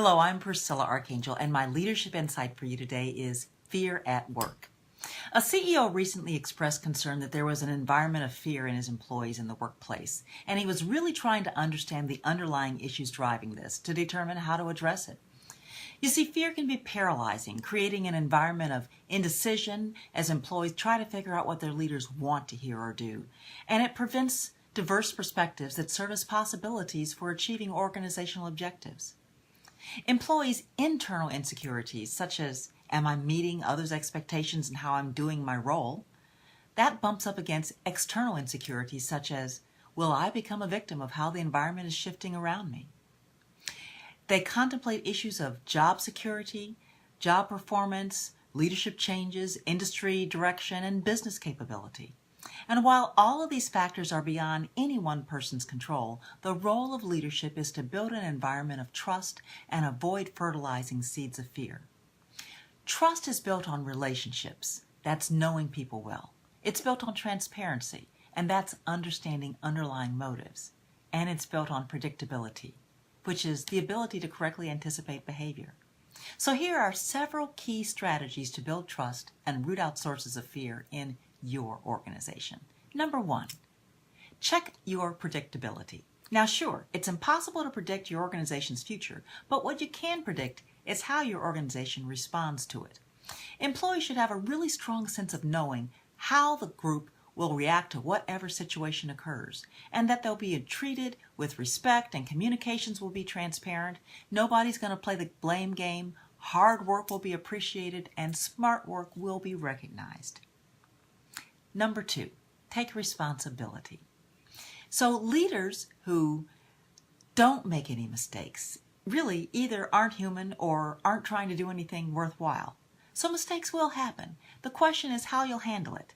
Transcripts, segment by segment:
Hello, I'm Priscilla Archangel, and my leadership insight for you today is fear at work. A CEO recently expressed concern that there was an environment of fear in his employees in the workplace, and he was really trying to understand the underlying issues driving this to determine how to address it. You see, fear can be paralyzing, creating an environment of indecision as employees try to figure out what their leaders want to hear or do, and it prevents diverse perspectives that serve as possibilities for achieving organizational objectives. Employees' internal insecurities, such as, am I meeting others' expectations and how I'm doing my role? That bumps up against external insecurities, such as, will I become a victim of how the environment is shifting around me? They contemplate issues of job security, job performance, leadership changes, industry direction, and business capability. And while all of these factors are beyond any one person's control, the role of leadership is to build an environment of trust and avoid fertilizing seeds of fear. Trust is built on relationships. That's knowing people well. It's built on transparency, and that's understanding underlying motives. And it's built on predictability, which is the ability to correctly anticipate behavior. So here are several key strategies to build trust and root out sources of fear in your organization. Number 1, check your predictability. Now sure, it's impossible to predict your organization's future, but what you can predict is how your organization responds to it. Employees should have a really strong sense of knowing how the group will react to whatever situation occurs, and that they'll be treated with respect and communications will be transparent. Nobody's going to play the blame game. Hard work will be appreciated and smart work will be recognized. Number 2, take responsibility. So leaders who don't make any mistakes really either aren't human or aren't trying to do anything worthwhile. So mistakes will happen. The question is how you'll handle it.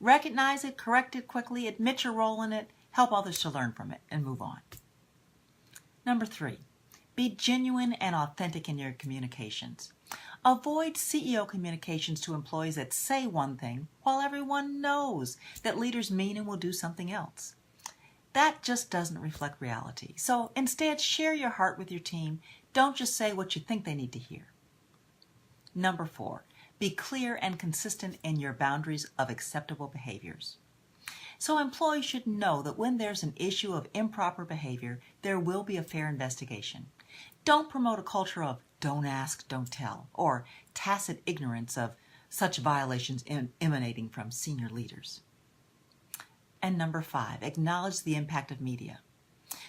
Recognize it, correct it quickly, admit your role in it, help others to learn from it, and move on. Number 3, be genuine and authentic in your communications. Avoid CEO communications to employees that say one thing while everyone knows that leaders mean and will do something else. That just doesn't reflect reality. So instead, share your heart with your team. Don't just say what you think they need to hear. Number 4, be clear and consistent in your boundaries of acceptable behaviors. So employees should know that when there's an issue of improper behavior, there will be a fair investigation. Don't promote a culture of don't ask, don't tell, or tacit ignorance of such violations emanating from senior leaders. And number 5, acknowledge the impact of media.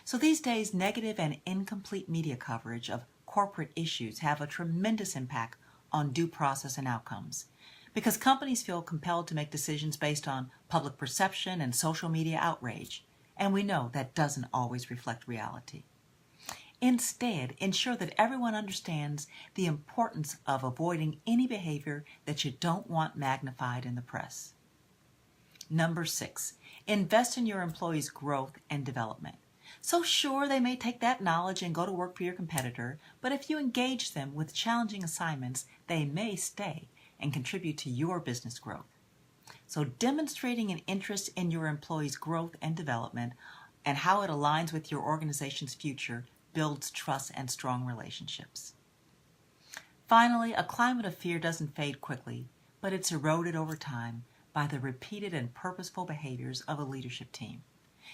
So these days, negative and incomplete media coverage of corporate issues have a tremendous impact on due process and outcomes, because companies feel compelled to make decisions based on public perception and social media outrage, and we know that doesn't always reflect reality. Instead, ensure that everyone understands the importance of avoiding any behavior that you don't want magnified in the press. Number 6, invest in your employees' growth and development. So sure, they may take that knowledge and go to work for your competitor, but if you engage them with challenging assignments, they may stay and contribute to your business growth. So demonstrating an interest in your employees' growth and development and how it aligns with your organization's future builds trust and strong relationships. Finally, a climate of fear doesn't fade quickly, but it's eroded over time by the repeated and purposeful behaviors of a leadership team.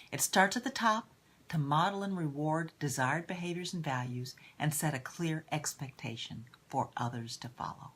It starts at the top to model and reward desired behaviors and values and set a clear expectation for others to follow.